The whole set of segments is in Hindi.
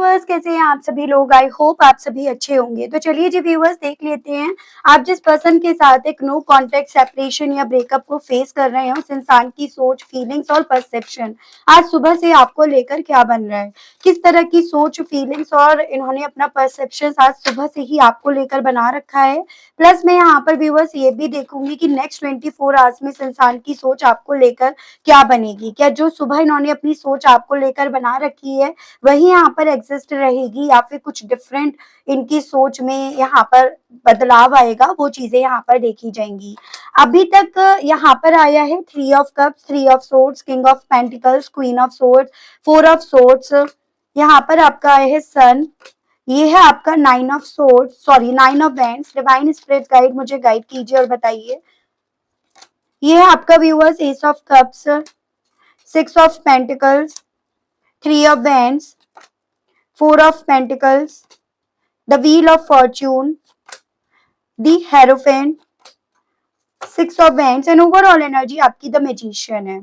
व्यूअर्स, कैसे हैं आप सभी लोग? आई होप आप सभी अच्छे होंगे। तो चलिए जी व्यूअर्स, देख लेते हैं आप जिस पर्सन के साथ एक नो कॉन्टेक्ट सेपरेशन या ब्रेकअप को फेस कर रहे हैं, उस इंसान की सोच, फीलिंग्स और परसेप्शन आज सुबह से आपको लेकर क्या बन रहा है, किस तरह की सोच, फीलिंग्स और इन्होंने अपना परसेप्शन आज सुबह से ही आपको लेकर बना रखा है। प्लस मैं यहाँ पर व्यूअर्स ये भी देखूंगी कि नेक्स्ट 24 आवर्स में इस इंसान की सोच आपको लेकर क्या बनेगी। क्या जो सुबह इन्होंने अपनी सोच आपको लेकर बना रखी है वही यहाँ पर एग्जिस्ट रहेगी, या फिर कुछ डिफरेंट इनकी सोच में यहाँ पर बदलाव आएगा, वो चीजें यहाँ पर देखी जाएंगी। अभी तक यहाँ पर आया है 3 of cups, 3 of swords, king of pentacles, queen of swords, 4 of swords. यहाँ पर आपका आया है सन। ये है आपका 9 of swords, sorry 9 of wands. Divine spirit guide मुझे गाइड कीजिए और बताइए। ये है आपका viewers S of cups, 6 of pentacles, 3 of wands, 4 of pentacles, the wheel of fortune, the hierophant, 6 of wands and overall energy आपकी द मैजिशियन है।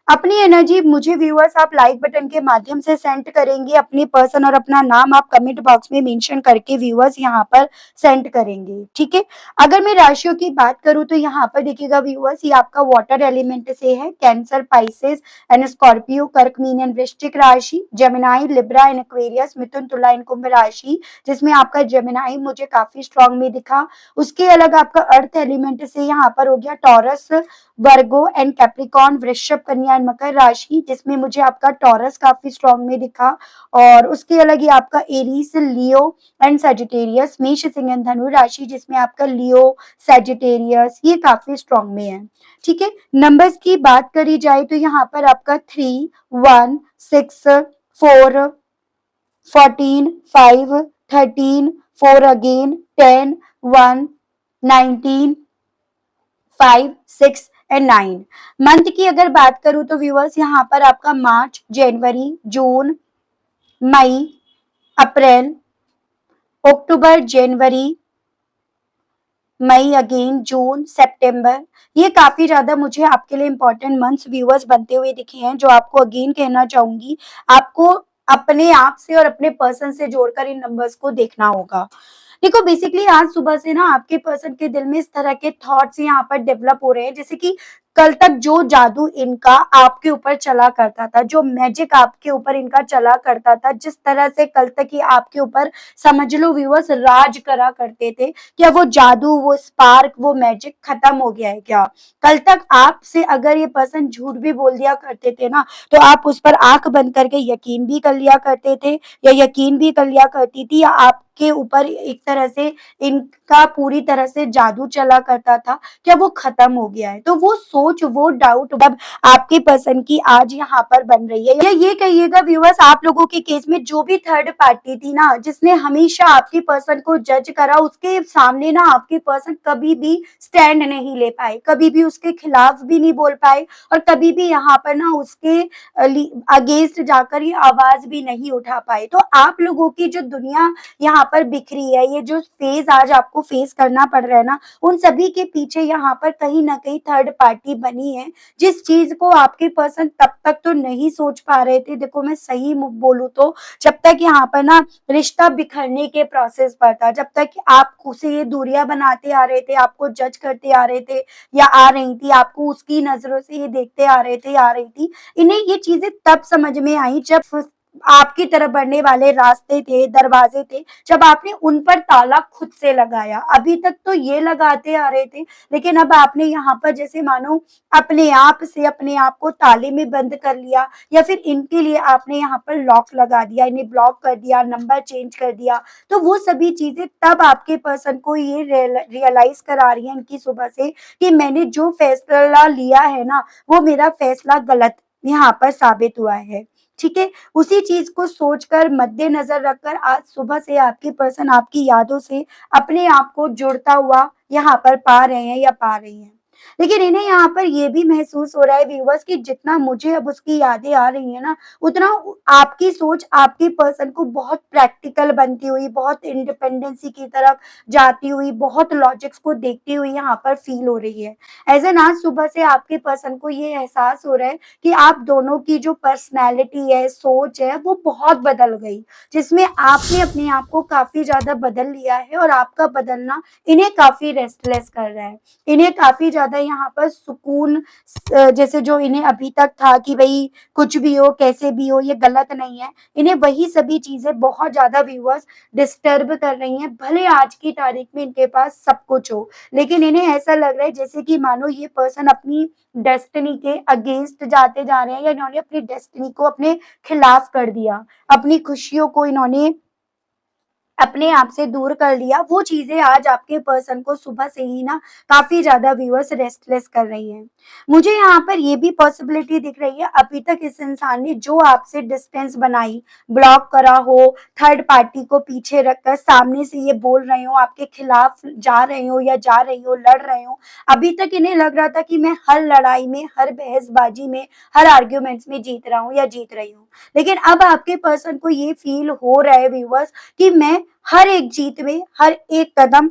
अपनी एनर्जी मुझे व्यूअर्स आप लाइक बटन के माध्यम से सेंड करेंगे। अपनी पर्सन और अपना नाम आप कमेंट बॉक्स में मेंशन करके व्यूअर्स यहाँ पर सेंड करेंगे, ठीक है। अगर मैं राशियों की बात करूं तो यहाँ पर देखिएगा व्यूअर्स, ये आपका वाटर एलिमेंट से है। कैंसर, पाइसेस एंड स्कॉर्पियो, कर्क, मीन एंड वृश्चिक राशि, जेमिनाई, लिब्रा एंड एक्वेरियस, मिथुन, तुला एंड कुंभ राशि, जिसमें आपका जेमिनाई मुझे काफी स्ट्रॉन्ग में दिखा। उसके अलग आपका अर्थ एलिमेंट से यहाँ पर हो गया टॉरस, वर्गो एंड कैप्रिकॉर्न, वृषभ, कन्या एंड मकर राशि, जिसमें मुझे आपका टॉरस काफी स्ट्रॉन्ग में दिखा। और उसके अलग ही आपका एरीज, लियो एंड सजिटेरियस, मेष, सिंह एंड धनु राशि, जिसमें आपका लियो, सजिटेरियस ये काफी स्ट्रॉन्ग में है, ठीक है। नंबर्स की बात करी जाए तो यहाँ पर आपका 3, 1, 6, 4, 14, 5, 13, 4 अगेन, 10, 1, 19, 5, 6 एंड 9। मंथ की अगर बात करूं तो व्यूअर्स यहाँ पर आपका मार्च, जनवरी, जून, मई, अप्रैल, अक्टूबर, जनवरी, मई अगेन, जून, सितंबर, ये काफी ज्यादा मुझे आपके लिए इंपॉर्टेंट मंथ्स व्यूअर्स बनते हुए दिखे हैं, जो आपको अगेन कहना चाहूंगी आपको अपने आप से और अपने पर्सन से जोड़कर इन नंबर्स को देखना होगा। देखो बेसिकली आज सुबह से ना आपके पर्सन के दिल में इस तरह के थॉट्स यहाँ पर डेवलप हो रहे हैं, जैसे कि कल तक जो जादू इनका आपके ऊपर चला करता था, जो मैजिक आपके ऊपर इनका चला करता था, जिस तरह से कल तक ये आपके ऊपर समझ लो व्यूअर्स राज करा करते थे, क्या वो जादू, वो स्पार्क, वो मैजिक खत्म हो गया है क्या? कल तक आपसे अगर ये पर्सन झूठ भी बोल दिया करते थे ना, तो आप उस पर आंख बंद करके यकीन भी कर लिया करते थे, या यकीन भी कर लिया करती थी, या आपके ऊपर एक तरह से इनका पूरी तरह से जादू चला करता था, क्या वो खत्म हो गया है? तो वो सोच, वो डाउट अब आपके पर्सन की आज यहाँ पर बन रही है। या ये कहिएगा व्यूअर्स, आप लोगों के केस में जो भी थर्ड पार्टी थी ना, जिसने हमेशा आपके पर्सन को जज करा, उसके सामने ना आपके पर्सन कभी भी स्टैंड नहीं ले पाए, कभी भी उसके खिलाफ भी नहीं बोल पाए, और कभी भी यहाँ पर ना उसके अगेंस्ट जाकर ये आवाज भी नहीं उठा पाए। तो आप लोगों की जो दुनिया यहाँ पर बिखरी है, ये जो फेज आज आपको फेस करना पड़ रहा है ना, उन सभी के पीछे यहाँ पर कहीं ना कहीं थर्ड पार्टी बनी है, जिस चीज को आपके पर्सन तब तक तो नहीं सोच पा रहे थे। देखो मैं सही बोलूं तो जब तक यहाँ पर ना रिश्ता बिखरने के प्रोसेस पर था, जब तक आप उसे ये दूरियां बनाते आ रहे थे, आपको जज करते आ रहे थे या आ रही थी, आपको उसकी नजरों से ये देखते आ रहे थे, आ रही थी, इन्हें ये चीजें तब समझ में आई जब आपकी तरफ बढ़ने वाले रास्ते थे, दरवाजे थे, जब आपने उन पर ताला खुद से लगाया। अभी तक तो ये लगाते आ रहे थे, लेकिन अब आपने यहाँ पर जैसे मानो अपने आप से अपने आप को ताले में बंद कर लिया, या फिर इनके लिए आपने यहाँ पर लॉक लगा दिया, इन्हें ब्लॉक कर दिया, नंबर चेंज कर दिया। तो वो सभी चीजें तब आपके पर्सन को ये रियलाइज करा रही है इनकी सुबह से कि मैंने जो फैसला लिया है ना, वो मेरा फैसला गलत यहाँ पर साबित हुआ है, ठीक है। उसी चीज को सोचकर, मद्देनजर रखकर आज सुबह से आपके पर्सन आपकी यादों से अपने आप को जुड़ता हुआ यहाँ पर पा रहे हैं या पा रही हैं। लेकिन इन्हें यहाँ पर ये भी महसूस हो रहा है व्यूअर्स कि जितना मुझे अब उसकी यादें आ रही हैं ना, उतना आपकी सोच आपके पर्सन को बहुत प्रैक्टिकल बनती हुई, बहुत इंडिपेंडेंसी की तरफ जाती हुई, बहुत लॉजिक्स को देखती हुई यहाँ पर फ़ील हो रही है। ऐज़ एन आज सुबह से आपके पर्सन को ये एहसास हो रहा है कि आप दोनों की जो पर्सनैलिटी है, सोच है, वो बहुत बदल गई, जिसमें आपने अपने आप को काफ़ी ज़्यादा बदल लिया है और आपका बदलना इन्हें काफ़ी रेस्टलेस कर रहा है। इन्हें काफ़ी ज़्यादा यहाँ पर सुकून जैसे जो इन्हें अभी तक था कि भई कुछ भी हो, कैसे भी हो, ये गलत नहीं है। इन्हें वही सभी चीज़ें बहुत ज़्यादा व्यूअर्स डिस्टर्ब कर रही हैं। भले आज की तारीख में इनके पास सब कुछ हो, लेकिन इन्हें ऐसा लग रहा है जैसे कि मानो ये पर्सन अपनी डेस्टिनी के अगेंस्ट जाते जा रहे हैं या इन्होंने अपनी डेस्टिनी को अपने खिलाफ कर दिया। अपनी खुशियों को इन्होंने अपने आप से दूर कर लिया, वो चीज़ें आज आपके पर्सन को सुबह से ही ना काफ़ी ज़्यादा व्यूअर्स रेस्टलेस कर रही हैं। मुझे यहाँ पर ये भी पॉसिबिलिटी दिख रही है, अभी तक इस इंसान ने जो आपसे डिस्टेंस बनाई, ब्लॉक करा हो, थर्ड पार्टी को पीछे रखकर सामने से ये बोल रहे हो, आपके खिलाफ जा रहे हो या जा रही हो, लड़ रहे हो। अभी तक इन्हें लग रहा था कि मैं हर लड़ाई में, हर बहसबाजी में, हर आर्ग्यूमेंट्स में जीत रहा हूँ या जीत रही हूँ। लेकिन अब आपके पर्सन को ये फ़ील हो रहा है व्यूअर्स कि मैं हर एक जीत में हर एक कदम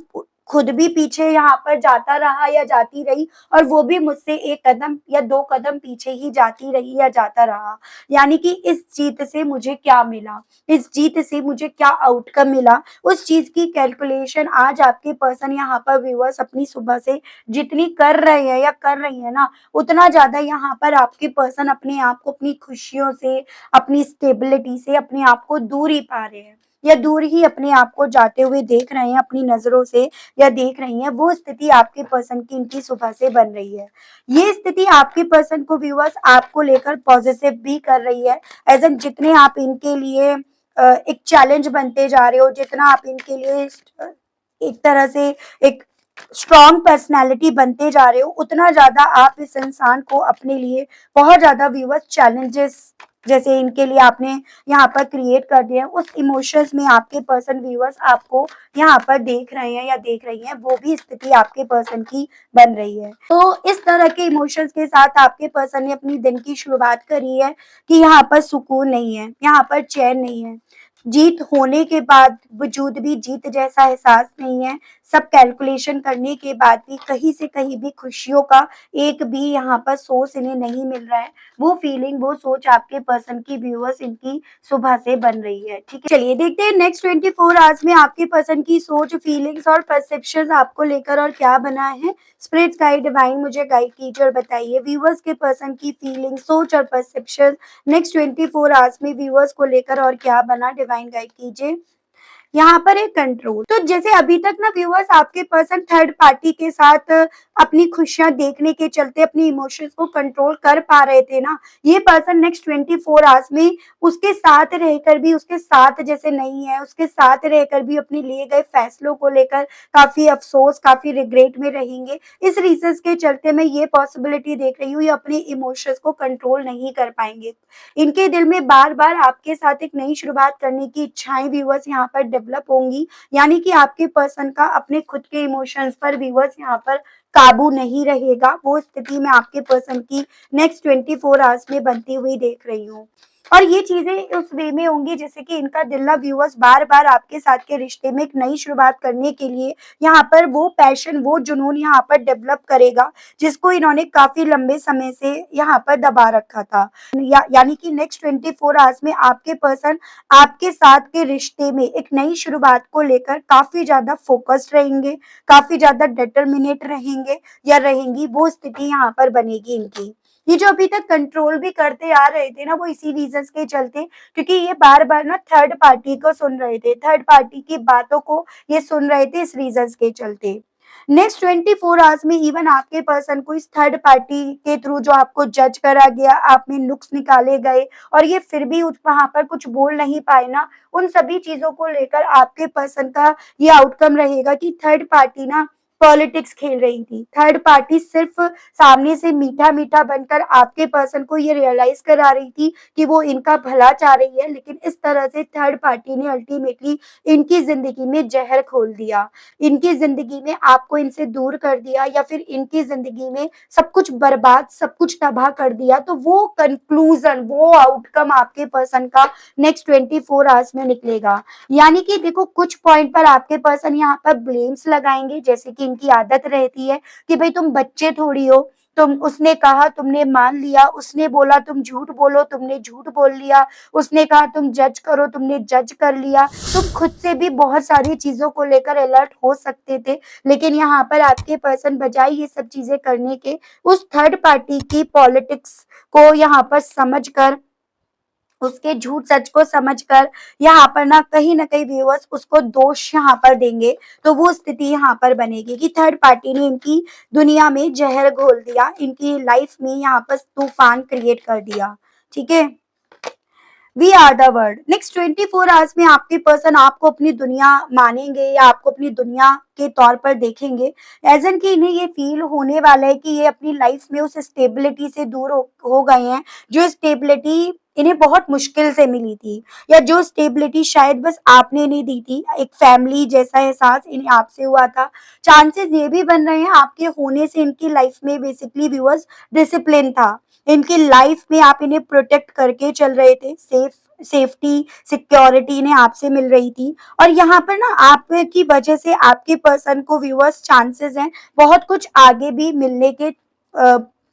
खुद भी पीछे यहाँ पर जाता रहा या जाती रही और वो भी मुझसे 1 कदम या 2 कदम पीछे ही जाती रही या जाता रहा। यानी कि इस जीत से मुझे क्या मिला? इस जीत से मुझे क्या आउटकम मिला? उस चीज़ की कैलकुलेशन आज आपके पर्सन यहाँ पर व्यूअर्स अपनी सुबह से जितनी कर रहे हैं या कर रही हैं ना, उतना ज़्यादा यहाँ पर आपके पर्सन अपने आप को अपनी खुशियों से, अपनी स्टेबिलिटी से अपने आप को दूर ही पा रहे हैं। या दूर ही अपने आप को जाते हुए देख रहे हैं अपनी नज़रों से या देख रही हैं, वो स्थिति आपके पर्सन की इनकी सुबह से बन रही है। ये स्थिति आपके पर्सन को व्यूअर्स आपको लेकर पॉजिटिव भी कर रही है। एज़ एन जितने आप इनके लिए एक चैलेंज बनते जा रहे हो, जितना आप इनके लिए एक तरह से एक स्ट्रॉन्ग पर्सनैलिटी बनते जा रहे हो, उतना ज़्यादा आप इस इंसान को अपने लिए बहुत ज़्यादा व्यूअर्स चैलेंजेस जैसे इनके लिए आपने यहाँ पर क्रिएट कर दिया है, उस इमोशंस में आपके पर्सन व्यूअर्स आपको यहाँ पर देख रहे हैं या देख रही हैं, वो भी स्थिति आपके पर्सन की बन रही है। तो इस तरह के इमोशंस के साथ आपके पर्सन ने अपनी दिन की शुरुआत करी है कि यहाँ पर सुकून नहीं है, यहाँ पर चैन नहीं है। जीत होने के बाद वजूद भी जीत जैसा एहसास नहीं है। सब कैलकुलेशन करने के बाद भी कहीं से कहीं भी खुशियों का एक भी यहाँ पर सोर्स इन्हें नहीं मिल रहा है। वो फीलिंग, वो सोच आपके पर्सन की व्यूअर्स इनकी सुबह से बन रही है। ठीक है, चलिए देखते हैं नेक्स्ट 24 आवर्स में आपके पर्सन की सोच, फीलिंग्स और परसेप्शंस आपको लेकर और क्या बना है। स्पिरिट गाइड डिवाइन मुझे गाइड कीजिए और बताइए व्यूअर्स के पर्सन की फीलिंग, सोच और परसेप्शन नेक्स्ट 24 आवर्स में व्यूअर्स को लेकर और क्या बना, डिवाइन गाइड कीजिए। यहाँ पर है कंट्रोल। तो जैसे अभी तक ना व्यूअर्स आपके पर्सन थर्ड पार्टी के साथ अपनी खुशियाँ देखने के चलते अपने इमोशंस को कंट्रोल कर पा रहे थे ना, ये पर्सन नेक्स्ट 24 आवर्स में उसके साथ रहकर भी उसके साथ जैसे नहीं है, उसके साथ रहकर भी अपने लिए गए फैसलों को लेकर काफ़ी अफ़सोस, काफ़ी रिग्रेट में रहेंगे। इस रीज़न्स के चलते मैं ये पॉसिबिलिटी देख रही हूँ, ये अपने इमोशंस को कंट्रोल नहीं कर पाएँगे। इनके दिल में बार-बार आपके साथ एक नई शुरुआत करने की इच्छाएँ व्यूअर्स यहाँ पर डेवलप होंगी, यानी कि आपके पर्सन का अपने खुद के इमोशंस पर व्यूअर्स यहाँ पर काबू नहीं रहेगा। वो स्थिति मैं आपके पर्सन की नेक्स्ट 24 आवर्स में बनती हुई देख रही हूँ। और ये चीज़ें उस वे में होंगी जैसे कि इनका दिल ना व्यूअर्स बार-बार आपके साथ के रिश्ते में एक नई शुरुआत करने के लिए यहाँ पर वो पैशन, वो जुनून यहाँ पर डेवलप करेगा, जिसको इन्होंने काफ़ी लंबे समय से यहाँ पर दबा रखा था। यानी कि नेक्स्ट 24 आवर्स में आपके पर्सन आपके साथ के रिश्ते में एक नई शुरुआत को लेकर काफ़ी ज़्यादा फ़ोकस्ड रहेंगे, काफ़ी ज़्यादा डिटर्मिनेट रहेंगे या रहेंगी, वो स्थिति यहाँ पर बनेगी इनकी। ये जो अभी तक कंट्रोल भी करते आ रहे थे ना, वो इसी रीज़न्स के चलते क्योंकि ये बार-बार ना थर्ड पार्टी को सुन रहे थे, थर्ड पार्टी की बातों को ये सुन रहे थे इस रीज़न्स के चलते। नेक्स्ट 24 आवर्स में इवन आपके पर्सन को इस थर्ड पार्टी के थ्रू जो आपको जज करा गया, आप में नुक्स निकाले गए और ये फिर भी उस वहाँ पर कुछ बोल नहीं पाए ना, उन सभी चीज़ों को लेकर आपके पर्सन का ये आउटकम रहेगा कि थर्ड पार्टी ना पॉलिटिक्स खेल रही थी। थर्ड पार्टी सिर्फ सामने से मीठा मीठा बनकर आपके पर्सन को ये रियलाइज करा रही थी कि वो इनका भला चाह रही है, लेकिन इस तरह से थर्ड पार्टी ने अल्टीमेटली इनकी जिंदगी में जहर खोल दिया, इनकी जिंदगी में आपको इनसे दूर कर दिया, या फिर इनकी जिंदगी में सब कुछ बर्बाद, सब कुछ तबाह कर दिया। तो वो कंक्लूजन, वो आउटकम आपके पर्सन का नेक्स्ट 24 आवर्स में निकलेगा। यानी कि देखो, कुछ पॉइंट पर आपके पर्सन यहाँ पर ब्लेम्स लगाएंगे, जैसे कि इनकी आदत रहती है कि भाई तुम बच्चे थोड़ी हो, तुम, उसने कहा तुमने मान लिया, उसने बोला तुम झूठ बोलो, तुमने झूठ बोल लिया, उसने कहा तुम जज करो, तुमने जज कर लिया। तुम खुद से भी बहुत सारी चीजों को लेकर अलर्ट हो सकते थे, लेकिन यहाँ पर आपके पर्सन बजाय ये सब चीजें करने के, उस थर्ड पार्टी की पॉलिटिक्स को यहाँ पर समझकर, उसके झूठ सच को समझकर यहाँ पर ना कहीं व्यूअर्स उसको दोष यहाँ पर देंगे। तो वो स्थिति यहाँ पर बनेगी कि थर्ड पार्टी ने इनकी दुनिया में जहर घोल दिया, इनकी लाइफ में यहाँ पर तूफान क्रिएट कर दिया। ठीक है, we are the world. Next 24 hours में आपके पर्सन आपको अपनी दुनिया मानेंगे या आपको अपनी दुनिया के तौर पर देखेंगे, एज एन कि इन्हें ये फील होने वाला है कि ये अपनी लाइफ में उस स्टेबिलिटी से दूर हो गए हैं, जो स्टेबिलिटी इन्हें बहुत मुश्किल से मिली थी, या जो स्टेबिलिटी शायद बस आपने नहीं दी थी, एक फैमिली जैसा एहसास इन्हें आपसे हुआ था। चांसेस ये भी बन रहे हैं आपके होने से इनकी लाइफ में बेसिकली व्यूअर्स डिसिप्लिन था, इनकी लाइफ में आप इन्हें प्रोटेक्ट करके चल रहे थे, सेफ्टी सिक्योरिटी इन्हें आपसे मिल रही थी। और यहाँ पर ना आपकी वजह से आपके पर्सन को व्यूअर्स चांसेस हैं बहुत कुछ आगे भी मिलने के,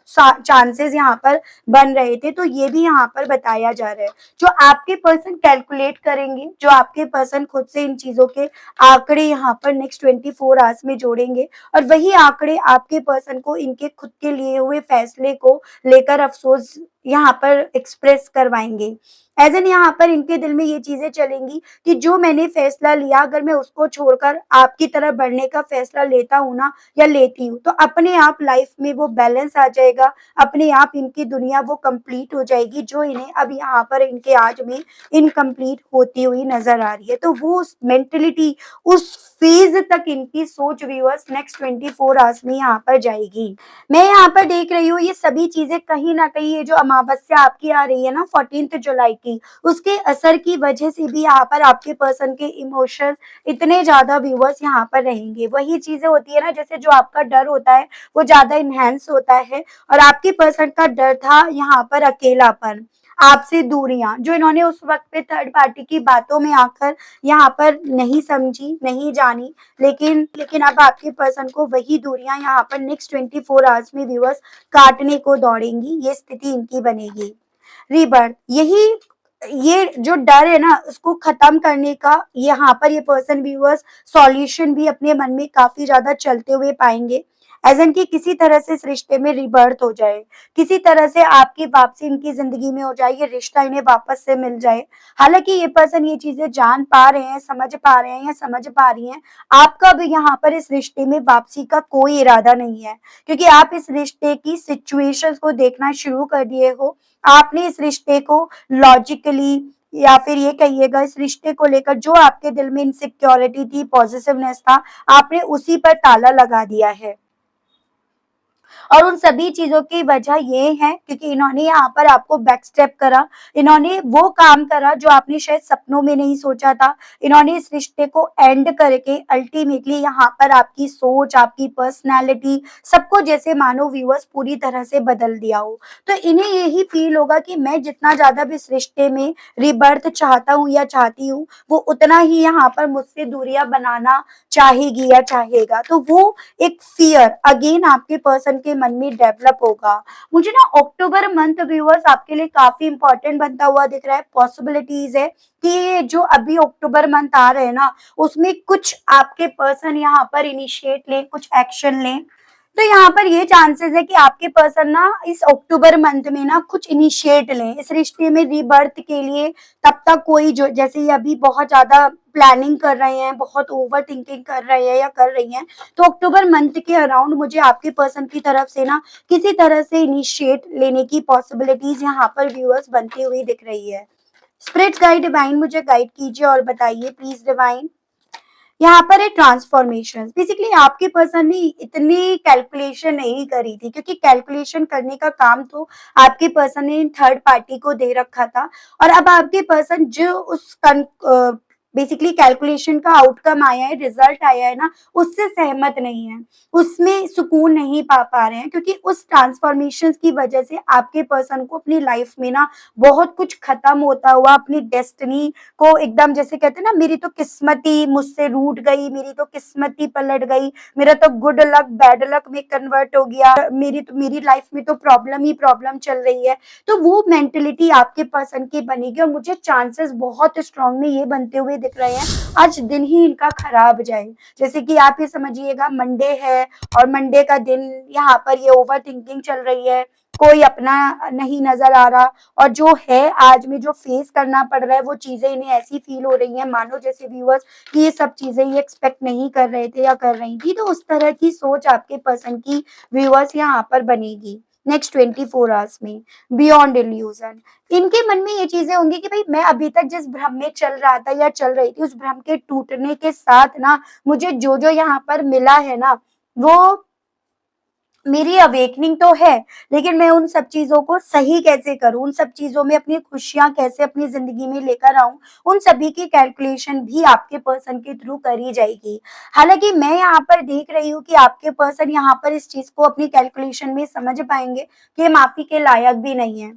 चांसेस यहाँ पर बन रहे थे। तो ये भी यहाँ पर बताया जा रहा है, जो आपके पर्सन कैलकुलेट करेंगे, जो आपके पर्सन खुद से इन चीजों के आंकड़े यहाँ पर नेक्स्ट 24 आवर्स में जोड़ेंगे, और वही आंकड़े आपके पर्सन को इनके खुद के लिए हुए फैसले को लेकर अफसोस यहाँ पर एक्सप्रेस करवाएंगे। एज एन यहाँ पर इनके दिल में ये चीजें चलेंगी कि जो मैंने फैसला लिया, अगर मैं उसको छोड़कर आपकी तरफ बढ़ने का फैसला लेता हूँ ना, या लेती हूँ, तो अपने आप लाइफ में वो बैलेंस आ जाएगा, अपने आप इनकी दुनिया वो कंप्लीट हो जाएगी, जो इन्हें अब यहाँ पर इनके आज में इनकम्प्लीट होती हुई नजर आ रही है। तो वो मेंटेलिटी, उस फेज तक इनकी सोच व्यूअर्स नेक्स्ट 24 आवर्स में यहाँ पर जाएगी। मैं यहाँ पर देख रही हूँ ये सभी चीजें कहीं ना कहीं, ये जो अमावस्या आपकी आ रही है ना 14 जुलाई की, उसके असर की वजह से भी यहाँ पर आपके पर्सन के इमोशंस इतने ज्यादा व्यूअर्स यहाँ पर रहेंगे। वही चीजें होती है ना, जैसे जो आपका डर होता है वो ज्यादा इनहेंस होता है, और आपके पर्सन का डर था यहाँ पर अकेलापन, आपसे दूरियां, जो इन्होंने उस वक्त पे थर्ड पार्टी की बातों में आकर यहाँ पर नहीं समझी, नहीं जानी, लेकिन लेकिन अब आपके पर्सन को वही दूरियां यहाँ पर नेक्स्ट 24 आवर्स में व्यूअर्स काटने को दौड़ेंगी। ये स्थिति इनकी बनेगी। रीबर्थ, यही ये जो डर है ना, उसको खत्म करने का यहाँ पर ये पर्सन व्यूअर्स सॉल्यूशन भी अपने मन में काफी ज्यादा चलते हुए पाएंगे, एज एन की किसी तरह से इस रिश्ते में रिबर्थ हो जाए, किसी तरह से आपकी वापसी इनकी जिंदगी में हो जाए, ये रिश्ता इन्हें वापस से मिल जाए। हालांकि ये पर्सन ये चीजें जान पा रहे हैं, समझ पा रहे हैं या समझ पा रही हैं, आपका भी यहाँ पर इस रिश्ते में वापसी का कोई इरादा नहीं है, क्योंकि आप इस रिश्ते की सिचुएशंस को देखना शुरू कर दिए हो। आपने इस रिश्ते को लॉजिकली, या फिर ये कहिएगा इस रिश्ते को लेकर जो आपके दिल में इनसिक्योरिटी थी, पॉजिटिवनेस था, आपने उसी पर ताला लगा दिया है। और उन सभी चीजों की वजह ये है क्योंकि इन्होंने यहाँ पर आपको बैक स्टेप करा, इन्होंने वो काम करा जो आपने शायद सपनों में नहीं सोचा था, इन्होंने इस रिश्ते को एंड करके अल्टीमेटली यहाँ पर आपकी सोच, आपकी पर्सनैलिटी, सबको जैसे मानो व्यूअर्स पूरी तरह से बदल दिया हो। तो इन्हें यही फील होगा कि मैं जितना ज्यादा भी इस रिश्ते में रिबर्थ चाहता हूँ या चाहती हूँ, वो उतना ही यहाँ पर मुझसे दूरियां बनाना चाहेगी या चाहेगा। तो वो एक फियर अगेन आपके पर्सन के मन में डेवलप होगा। मुझे ना अक्टूबर मंथ व्यूअर्स आपके लिए काफी इंपॉर्टेंट बनता हुआ दिख रहा है। पॉसिबिलिटीज है कि जो अभी अक्टूबर मंथ आ रहे हैं ना, उसमें कुछ आपके पर्सन यहाँ पर इनिशिएट लें, कुछ एक्शन लें। तो यहाँ पर ये चांसेस है कि आपके पर्सन ना इस अक्टूबर मंथ में ना कुछ इनिशिएट लें इस रिश्ते में रीबर्थ के लिए। तब तक कोई जो जैसे ये अभी बहुत ज्यादा प्लानिंग कर रहे हैं, बहुत ओवर थिंकिंग कर रहे हैं या कर रही हैं, तो अक्टूबर मंथ के अराउंड मुझे आपके पर्सन की तरफ से ना किसी तरह से इनिशिएट लेने की पॉसिबिलिटीज यहाँ पर व्यूअर्स बनती हुई दिख रही है। स्पिरिट गाइड डिवाइन मुझे गाइड कीजिए और बताइए प्लीज डिवाइन। यहाँ पर है ट्रांसफॉर्मेशन। बेसिकली आपके पर्सन ने इतनी कैलकुलेशन नहीं करी थी, क्योंकि कैलकुलेशन करने का काम तो आपके पर्सन ने थर्ड पार्टी को दे रखा था। और अब आपके पर्सन जो उस बेसिकली कैलकुलेशन का आउटकम आया है, रिजल्ट आया है ना, उससे सहमत नहीं है, उसमें सुकून नहीं पा रहे हैं, क्योंकि उस ट्रांसफॉर्मेशन की वजह से आपके पर्सन को अपनी लाइफ में ना बहुत कुछ खत्म होता हुआ, अपनी डेस्टिनी को एकदम, जैसे कहते हैं ना, मेरी तो किस्मत ही मुझसे रूठ गई, मेरी तो किस्मत ही पलट गई, मेरा तो गुड लक बैड लक में कन्वर्ट हो गया, मेरी लाइफ में तो प्रॉब्लम ही प्रॉब्लम चल रही है। तो वो मेंटेलिटी आपके पर्सन की बनेगी, और मुझे चांसेस बहुत स्ट्रांग में ये बनते हुए दिख रहे हैं आज दिन ही इनका खराब जाए। जैसे कि आप ये समझिएगा, मंडे है और मंडे का दिन यहाँ पर ये ओवर थिंकिंग चल रही है, कोई अपना नहीं नजर आ रहा, और जो है आज में जो फेस करना पड़ रहा है वो चीजें इन्हें ऐसी फील हो रही हैं मानो जैसे व्यूअर्स कि ये सब चीजें ये एक्सपेक्ट नहीं कर रहे थे या कर रही थी। तो उस तरह की सोच आपके पर्सन की व्यूअर्स यहाँ पर बनेगी नेक्स्ट 24 आवर्स में। बियॉन्ड इल्यूजन, इनके मन में ये चीजें होंगी कि भाई मैं अभी तक जिस भ्रम में चल रहा था या चल रही थी, उस भ्रम के टूटने के साथ ना मुझे जो जो यहाँ पर मिला है ना, वो मेरी अवेकनिंग तो है, लेकिन मैं उन सब चीज़ों को सही कैसे करूँ, उन सब चीज़ों में अपनी खुशियाँ कैसे अपनी ज़िंदगी में लेकर आऊँ, उन सभी की कैलकुलेशन भी आपके पर्सन के थ्रू करी जाएगी। हालाँकि मैं यहाँ पर देख रही हूँ कि आपके पर्सन यहाँ पर इस चीज़ को अपनी कैलकुलेशन में समझ पाएँगे कि ये माफ़ी के लायक भी नहीं है,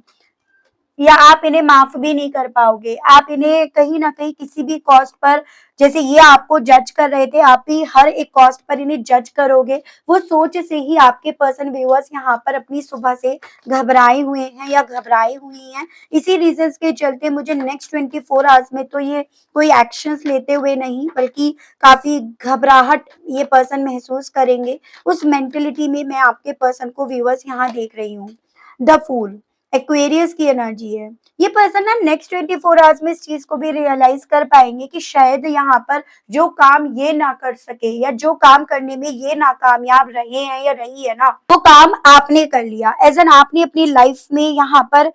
या आप इन्हें माफ भी नहीं कर पाओगे। आप इन्हें कहीं न कहीं किसी भी कॉस्ट पर, जैसे ये आपको जज कर रहे थे, आप भी हर एक कॉस्ट पर इन्हें जज करोगे। वो सोच से ही आपके पर्सन व्यूअर्स यहाँ पर अपनी सुबह से घबराए हुए हैं या घबराई हुई हैं। इसी रीज़न्स के चलते मुझे नेक्स्ट 24 आवर्स में तो ये कोई एक्शंस लेते हुए नहीं, बल्कि काफ़ी घबराहट ये पर्सन महसूस करेंगे। उस मेंटालिटी में मैं आपके पर्सन को व्यूअर्स यहाँ देख रही हूँ। द फूल, एक्वेरियस की एनर्जी है। ये पर्सन ना नेक्स्ट 24 आवर्स में इस चीज को भी रियलाइज कर पाएंगे कि शायद यहाँ पर जो काम ये ना कर सके या जो काम करने में ये नाकामयाब रहे हैं या रही है ना, वो काम आपने कर लिया, एज एन आपने अपनी लाइफ में यहाँ पर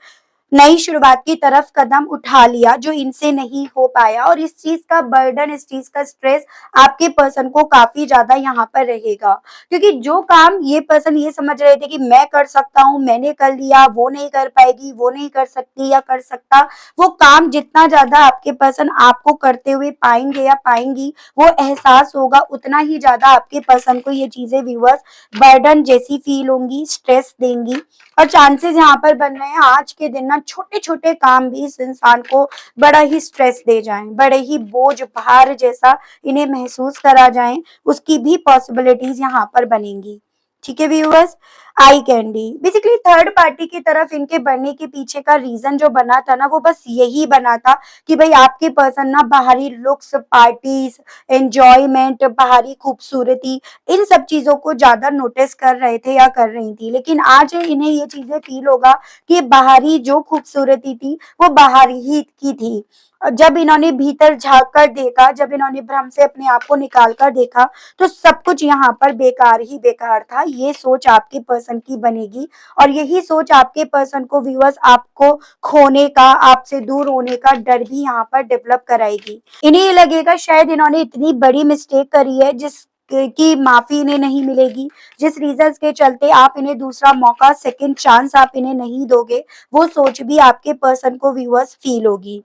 नई शुरुआत की तरफ कदम उठा लिया जो इनसे नहीं हो पाया, और इस चीज का बर्डन, इस चीज का स्ट्रेस आपके पर्सन को काफी ज्यादा यहाँ पर रहेगा, क्योंकि जो काम ये पर्सन ये समझ रहे थे कि मैं कर सकता हूँ, मैंने कर लिया, वो नहीं कर पाएगी, वो नहीं कर सकती या कर सकता, वो काम जितना ज्यादा आपके पर्सन आपको करते हुए पाएंगे या पाएंगी, वो एहसास होगा उतना ही ज्यादा आपके पर्सन को ये चीजें व्यूअर्स बर्डन जैसी फील होंगी, स्ट्रेस देंगी। और चांसेस यहाँ पर बन रहे हैं आज के दिन ना छोटे छोटे काम भी इस इंसान को बड़ा ही स्ट्रेस दे जाएं, बड़े ही बोझ भार जैसा इन्हें महसूस करा जाए, उसकी भी पॉसिबिलिटीज यहाँ पर बनेंगी। ठीक है viewers. Eye candy, basically third party की तरफ इनके बढ़ने के पीछे का रीजन जो बना था ना, वो बस यही बना था कि भाई आपके पर्सन ना बाहरी लुक्स, पार्टीज, एंजॉयमेंट, बाहरी खूबसूरती, इन सब चीजों को ज्यादा नोटिस कर रहे थे या कर रही थी, लेकिन आज इन्हें ये चीजें फील होगा कि बाहरी जो खूबसूरती थी वो बाहरी ही की थी। जब इन्होंने भीतर झांक कर देखा, जब इन्होंने भ्रम से अपने आप को निकाल कर देखा, तो सब कुछ यहाँ पर बेकार ही बेकार था। ये सोच आपके पर्सन की बनेगी, और यही सोच आपके पर्सन को व्यूअर्स आपको खोने का, आपसे दूर होने का डर भी यहाँ पर डेवलप कराएगी। इन्हें ये लगेगा शायद इन्होंने इतनी बड़ी मिस्टेक करी है जिस की माफी इन्हें नहीं मिलेगी, जिस रीजंस के चलते आप इन्हें दूसरा मौका, सेकंड चांस आप इन्हें नहीं दोगे, वो सोच भी आपके पर्सन को व्यूअर्स फील होगी।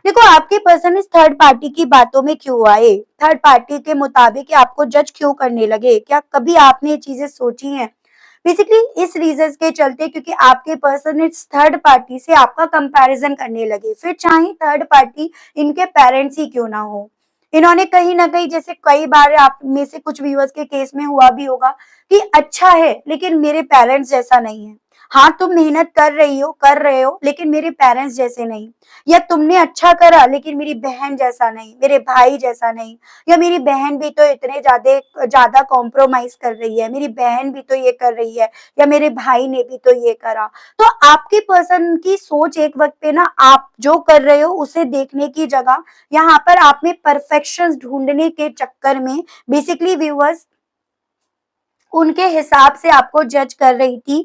देखो आपके पर्सन इस थर्ड पार्टी की बातों में क्यों आए, थर्ड पार्टी के मुताबिक आपको जज क्यों करने लगे, क्या कभी आपने ये चीजें सोची हैं? बेसिकली इस रीजन के चलते, क्योंकि आपके पर्सन इस थर्ड पार्टी से आपका कंपैरिजन करने लगे, फिर चाहे थर्ड पार्टी इनके पेरेंट्स ही क्यों ना हो। इन्होंने कहीं ना कहीं, जैसे कई बार आप में से कुछ व्यूअर्स के केस में हुआ भी होगा कि अच्छा है लेकिन मेरे पेरेंट्स जैसा नहीं है, हाँ तुम मेहनत कर रही हो, कर रहे हो, लेकिन मेरे पेरेंट्स जैसे नहीं, या तुमने अच्छा करा लेकिन मेरी बहन जैसा नहीं, मेरे भाई जैसा नहीं, या मेरी बहन भी तो इतने ज्यादा कॉम्प्रोमाइज कर रही है, मेरी बहन भी तो ये कर रही है, या मेरे भाई ने भी तो ये करा। तो आपके पर्सन की सोच एक वक्त पे ना, आप जो कर रहे हो उसे देखने की जगह यहाँ पर आप में परफेक्शन ढूंढने के चक्कर में बेसिकली व्यूअर्स उनके हिसाब से आपको जज कर रही थी,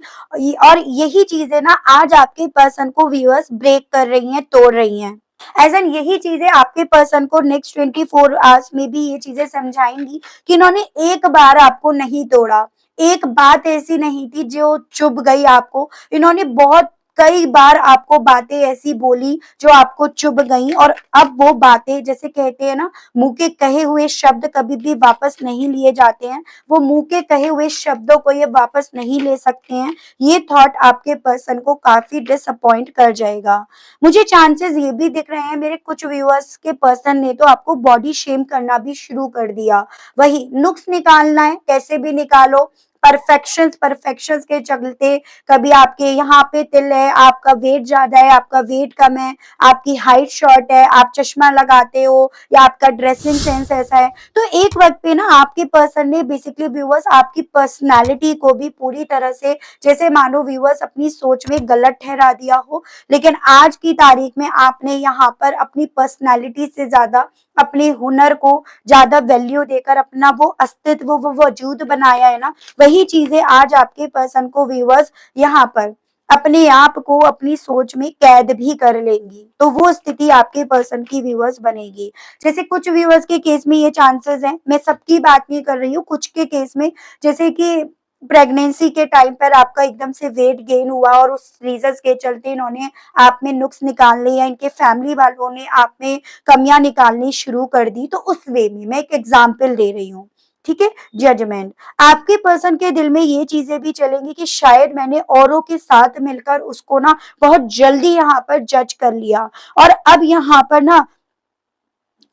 और यही चीजें ना आज आपके पर्सन को व्यूअर्स ब्रेक कर रही हैं, तोड़ रही हैं। एज़ एन यही चीज़ें आपके पर्सन को नेक्स्ट 24 आवर्स में भी ये चीज़ें समझाएँगी कि इन्होंने एक बार आपको नहीं तोड़ा। एक बात ऐसी नहीं थी जो चुभ गई आपको, इन्होंने बहुत कई बार आपको बातें ऐसी बोली जो आपको चुभ गई, और अब वो बातें, जैसे कहते हैं ना, मुँह के कहे हुए शब्द कभी भी वापस नहीं लिए जाते हैं। वो मुँह के कहे हुए शब्दों को ये वापस नहीं ले सकते हैं। ये थॉट आपके पर्सन को काफ़ी डिसअपॉइंट कर जाएगा। मुझे चांसेस ये भी दिख रहे हैं, मेरे कुछ व्यूअर्स के पर्सन ने तो आपको बॉडी शेम करना भी शुरू कर दिया। वही नुक्स निकालना है, कैसे भी निकालो। परफेक्शंस के चलते कभी आपके यहाँ पे तिल है, आपका वेट ज्यादा है, आपका वेट कम है, आपकी हाइट शॉर्ट है, आप चश्मा लगाते हो, या आपका ड्रेसिंग सेंस ऐसा है, तो एक वक्त पे ना आपके पर्सन ने बेसिकली व्यूअर्स आपकी पर्सनालिटी को भी पूरी तरह से, जैसे मानो व्यूअर्स अपनी सोच में गलत ठहरा दिया हो। लेकिन आज की तारीख में आपने यहाँ पर अपनी पर्सनालिटी से ज्यादा अपने हुनर को ज्यादा वैल्यू देकर अपना वो अस्तित्व, वो वजूद बनाया है ना, वही चीजें आज आपके पर्सन को व्यूअर्स यहाँ पर अपने आप को अपनी सोच में कैद भी कर लेंगी, तो वो स्थिति आपके पर्सन की व्यूअर्स बनेगी। जैसे कुछ व्यूअर्स के केस में ये चांसेस हैं, मैं सबकी बात नहीं कर रही हूँ, कुछ के केस में, जैसे कि प्रेगनेंसी के टाइम पर आपका एकदम से वेट गेन हुआ और उस रीजंस के चलते इन्होंने आप में नुक्स निकालने, या इनके फैमिली वालों ने आप में कमियां निकालनी शुरू कर दी, तो उस वे में मैं एक एग्जाम्पल दे रही हूँ। ठीक है। जजमेंट, आपके पर्सन के दिल में ये चीजें भी चलेंगी कि शायद मैंने औरों के साथ मिलकर उसको ना बहुत जल्दी यहाँ पर जज कर लिया, और अब यहाँ पर ना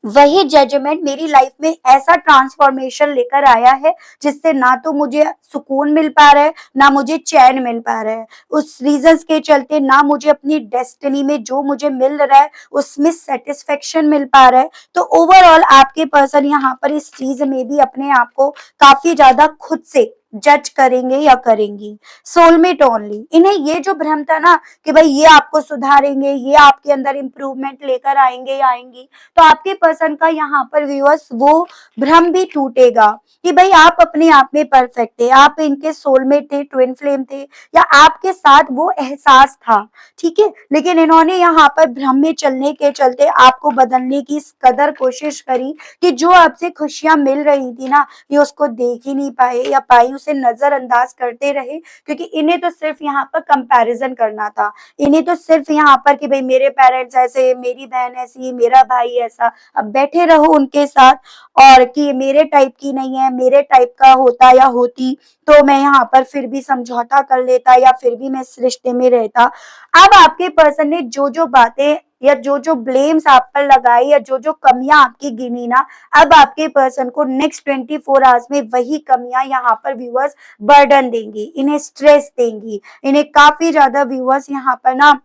वही जजमेंट मेरी लाइफ में ऐसा ट्रांसफॉर्मेशन लेकर आया है जिससे ना तो मुझे सुकून मिल पा रहा है, ना मुझे चैन मिल पा रहा है। उस रीजंस के चलते ना मुझे अपनी डेस्टिनी में जो मुझे मिल रहा है उसमें सेटिस्फेक्शन मिल पा रहा है। तो ओवरऑल आपके पर्सन यहाँ पर इस चीज में भी अपने आप को काफी ज्यादा खुद से जज करेंगे या करेंगी। सोलमेट ओनली, इन्हें ये जो भ्रम था ना कि भाई ये आपको सुधारेंगे, ये आपके अंदर इंप्रूवमेंट लेकर आएंगे या आएंगी, तो आपके पर्सन का यहाँ पर व्यूअर्स वो भ्रम भी टूटेगा कि भाई आप अपने आप में परफेक्ट थे, आप इनके सोलमेट थे, ट्विन फ्लेम थे, या आपके साथ वो एहसास था। ठीक है। लेकिन इन्होंने यहाँ पर भ्रम में चलने के चलते आपको बदलने की इस कदर कोशिश करी कि जो आपसे खुशियां मिल रही थी ना, ये उसको देख ही नहीं पाए या पाई, उसे नजरअंदाज करते रहे, क्योंकि इन्हें तो सिर्फ यहाँ पर कंपैरिजन करना था। इन्हें तो सिर्फ यहाँ पर कि भाई मेरे पेरेंट्स ऐसे, मेरी बहन ऐसी, मेरा भाई ऐसा, अब बैठे रहो उनके साथ, और कि मेरे टाइप की नहीं है, मेरे टाइप का होता या होती तो मैं यहाँ पर फिर भी समझौता कर लेता, या फिर भी मैं इस रिश्ते में रहता। अब आपके पर्सन ने जो जो बातें या जो जो ब्लेम्स आप पर लगाई, या जो जो कमियां आपकी गिनी ना, अब आपके पर्सन को नेक्स्ट 24 आवर्स में वही कमियां यहाँ पर व्यूअर्स बर्डन देंगी, इन्हें स्ट्रेस देंगी, इन्हें काफी ज्यादा व्यूअर्स यहाँ पर ना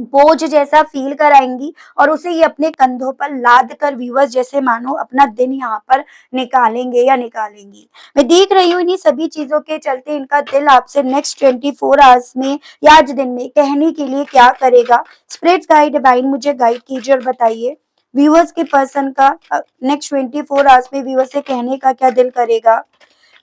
बोझ जैसा फील कराएंगी, और उसे ये अपने कंधों पर लाद कर व्यूअर्स जैसे मानो अपना दिन यहाँ पर निकालेंगे या निकालेंगी। मैं देख रही हूँ इन्हीं सभी चीजों के चलते इनका दिल आपसे नेक्स्ट 24 आवर्स में या आज दिन में कहने के लिए क्या करेगा। स्पिरिट्स गाइड डिवाइन मुझे गाइड कीजिए और बताइए व्यूअर्स के पर्सन का नेक्स्ट 24 आवर्स में व्यूअर्स से कहने का क्या दिल करेगा।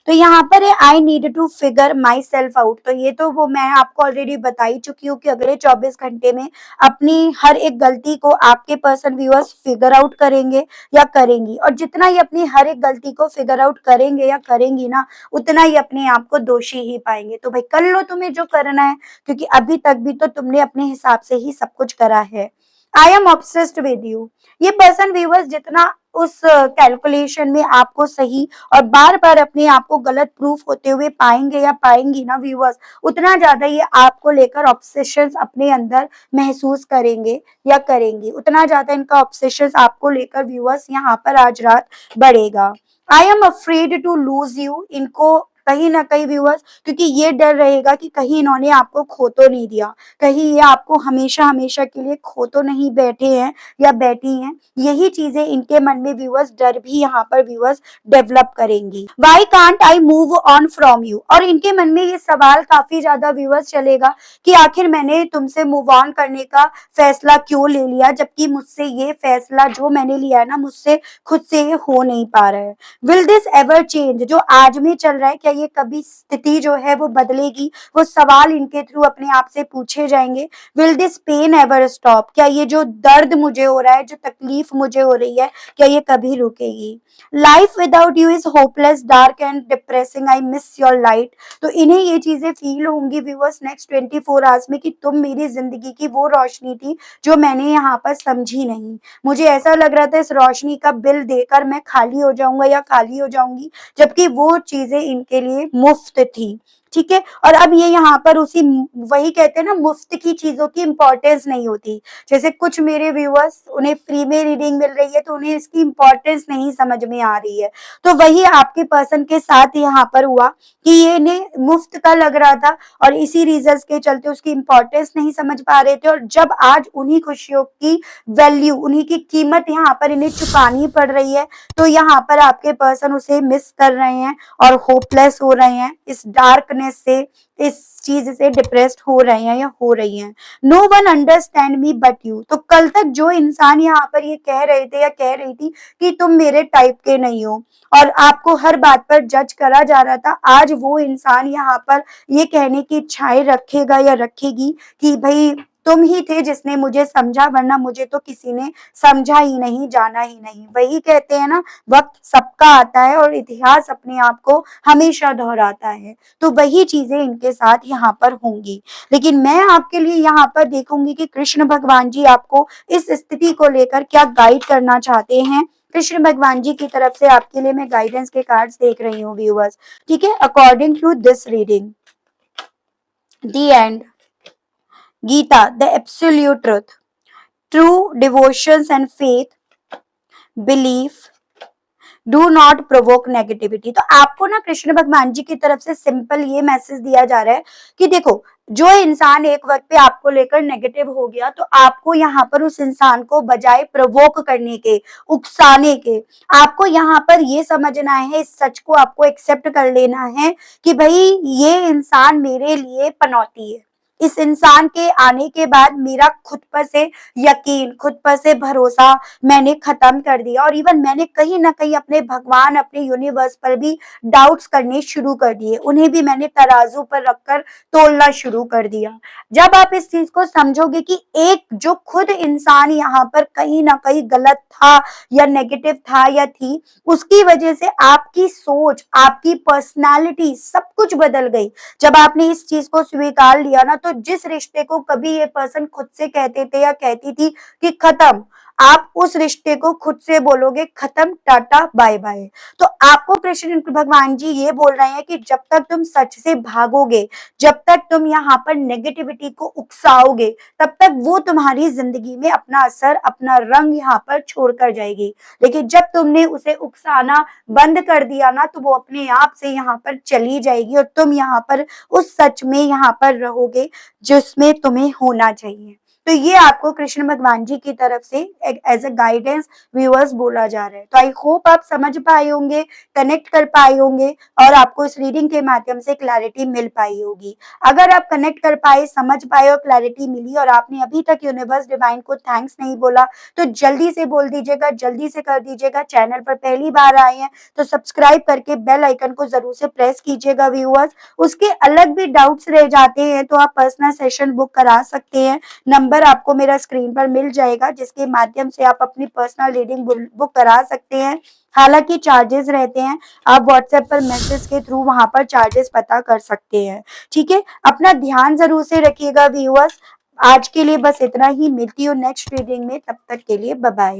तो यहाँ पर है I need to figure myself out, तो ये तो वो मैं आपको ऑलरेडी बता ही चुकी हूँ कि अगले 24 घंटे में अपनी हर एक गलती को आपके पर्सन व्यूअर्स फिगर आउट करेंगे या करेंगी, और जितना ही अपनी हर एक गलती को फिगर आउट करेंगे या करेंगी ना, उतना ही अपने आप को दोषी ही पाएंगे। तो भाई कर लो तुम्हें जो करना है, क्योंकि अभी तक भी तो तुमने अपने हिसाब से ही सब कुछ करा है। I am obsessed with you, ये पर्सन व्यूअर्स जितना उस कैलकुलेशन में आपको सही और बार बार अपने आप को गलत प्रूफ होते हुए पाएंगे या पाएंगी ना व्यूअर्स, उतना ज्यादा ये आपको लेकर ऑब्सेशन अपने अंदर महसूस करेंगे या करेंगी, उतना ज्यादा इनका ऑब्सेशन आपको लेकर व्यूअर्स यहाँ पर आज रात बढ़ेगा। I am afraid to lose you, इनको कहीं ना कहीं व्यूअर्स, क्योंकि ये डर रहेगा कि कहीं इन्होंने आपको खो तो नहीं दिया, कहीं ये आपको हमेशा हमेशा के लिए खो तो नहीं बैठे हैं या बैठी हैं। यही चीजें इनके मन में व्यूअर्स डर भी यहाँ पर व्यूअर्स डेवलप करेंगी। Why can't I move on from you, और इनके मन में ये सवाल काफी ज्यादा व्यूअर्स चलेगा कि आखिर मैंने तुमसे मूव ऑन करने का फैसला क्यों ले लिया, जबकि मुझसे ये फैसला जो मैंने लिया है ना, मुझसे खुद से ये हो नहीं पा रहा है। विल दिस एवर चेंज, जो आज में चल रहा है क्या ये कभी स्थिति जो है वो बदलेगी? वो सवाल इनके थ्रू अपने आप से पूछे जाएंगे। Will this pain ever stop? क्या ये जो दर्द मुझे हो रहा है, जो तकलीफ मुझे हो रही है, क्या ये कभी रुकेगी? Life without you is hopeless, dark and depressing, I miss your light. तो इन्हें ये चीजें फील होंगी व्यूअर्स नेक्स्ट 24 आवर्स में कि तुम मेरी जिंदगी की वो रोशनी थी जो मैंने यहाँ पर समझी नहीं। मुझे ऐसा लग रहा था इस रोशनी का बिल देकर मैं खाली हो जाऊंगा या खाली हो जाऊंगी, जबकि वो चीजें इनके लिए मुफ्त थी। ठीक है, और अब ये यहाँ पर उसी वही कहते हैं ना, मुफ्त की चीजों की इंपॉर्टेंस नहीं होती। जैसे कुछ मेरे व्यूअर्स, उन्हें फ्री में रीडिंग मिल रही है तो उन्हें इसकी इंपॉर्टेंस नहीं समझ में आ रही है। तो वही आपके पर्सन के साथ यहाँ पर हुआ कि ये इन्हें मुफ्त का लग रहा था और इसी रीजंस के चलते उसकी इंपॉर्टेंस नहीं समझ पा रहे थे। और जब आज उन्हीं खुशियों की वैल्यू, उन्हीं की कीमत यहाँ पर इन्हें चुकानी पड़ रही है, तो यहाँ पर आपके पर्सन उसे मिस कर रहे हैं और होपलेस हो रहे हैं, इस डार्कनेस से, इस चीज से डिप्रेस्ड हो रहे हैं या हो रही हैं। No one understand me but you. तो कल तक जो इंसान यहाँ पर ये कह रहे थे या कह रही थी कि तुम मेरे टाइप के नहीं हो और आपको हर बात पर जज करा जा रहा था, आज वो इंसान यहाँ पर ये कहने की इच्छाएं रखेगा या रखेगी कि भाई तुम ही थे जिसने मुझे समझा, वरना मुझे तो किसी ने समझा ही नहीं, जाना ही नहीं। वही कहते हैं ना, वक्त सबका आता है और इतिहास अपने आप को हमेशा दोहराता है। तो वही चीजें इनके साथ यहाँ पर होंगी। लेकिन मैं आपके लिए यहाँ पर देखूंगी कि कृष्ण भगवान जी आपको इस स्थिति को लेकर क्या गाइड करना चाहते हैं। कृष्ण भगवान जी की तरफ से आपके लिए मैं गाइडेंस के कार्ड्स देख रही हूँ व्यूअर्स। ठीक है, according to this reading, the end, Gita, the absolute truth, true devotions and faith, belief, do not provoke negativity. तो आपको ना कृष्ण भगवान जी की तरफ से सिंपल ये मैसेज दिया जा रहा है कि देखो, जो इंसान एक वक्त पे आपको लेकर नेगेटिव हो गया, तो आपको यहाँ पर उस इंसान को बजाय प्रवोक करने के, उकसाने के, आपको यहाँ पर ये समझना है, इस सच को आपको एक्सेप्ट कर लेना है कि भाई ये इंसान मेरे लिए पनौती है। इस इंसान के आने के बाद मेरा खुद पर से यकीन, खुद पर से भरोसा मैंने खत्म कर दिया और इवन मैंने कहीं ना कहीं अपने भगवान, अपने यूनिवर्स पर भी डाउट्स करने शुरू कर दिए। उन्हें भी मैंने तराजू पर रखकर तोलना शुरू कर दिया। जब आप इस चीज को समझोगे कि एक जो खुद इंसान यहाँ पर कहीं ना कहीं गलत था या नेगेटिव था या थी, उसकी वजह से आपकी सोच, आपकी पर्सनालिटी सब कुछ बदल गई। जब आपने इस चीज को स्वीकार लिया ना, तो जिस रिश्ते को कभी ये पर्सन खुद से कहते थे या कहती थी कि खत्म, आप उस रिश्ते को खुद से बोलोगे खत्म, टाटा बाय बाय। तो आपको कृष्ण भगवान जी ये बोल रहे हैं कि जब तक तुम सच से भागोगे, जब तक तुम यहाँ पर नेगेटिविटी को उकसाओगे, तब तक वो तुम्हारी जिंदगी में अपना असर, अपना रंग यहाँ पर छोड़ कर जाएगी। लेकिन जब तुमने उसे उकसाना बंद कर दिया ना, तो वो अपने आप से यहाँ पर चली जाएगी और तुम यहाँ पर उस सच में यहाँ पर रहोगे जिसमें तुम्हें होना चाहिए। तो ये आपको कृष्ण भगवान जी की तरफ से एज अ गाइडेंस व्यूअर्स बोला जा रहा है। तो आई होप आप समझ पाए होंगे, कनेक्ट कर पाए होंगे और आपको इस रीडिंग के माध्यम से क्लैरिटी मिल पाई होगी। अगर आप कनेक्ट कर पाए, समझ पाए और क्लैरिटी मिली और आपने अभी तक यूनिवर्स डिवाइन को थैंक्स नहीं बोला, तो जल्दी से बोल दीजिएगा, जल्दी से कर दीजिएगा। चैनल पर पहली बार आए हैं तो सब्सक्राइब करके बेल आइकन को जरूर से प्रेस कीजिएगा व्यूअर्स। उसके अलग भी डाउट्स रह जाते हैं तो आप पर्सनल सेशन बुक करा सकते हैं। नंबर आपको मेरा स्क्रीन पर मिल जाएगा, जिसके माध्यम से आप अपनी पर्सनल रीडिंग बुक करा सकते हैं। हालांकि चार्जेस रहते हैं, आप व्हाट्सएप पर मैसेज के थ्रू वहां पर चार्जेस पता कर सकते हैं। ठीक है, अपना ध्यान जरूर से रखिएगा व्यूअर्स। आज के लिए बस इतना ही, मिलती हूँ नेक्स्ट रीडिंग में, तब तक के लिए बाय बाय।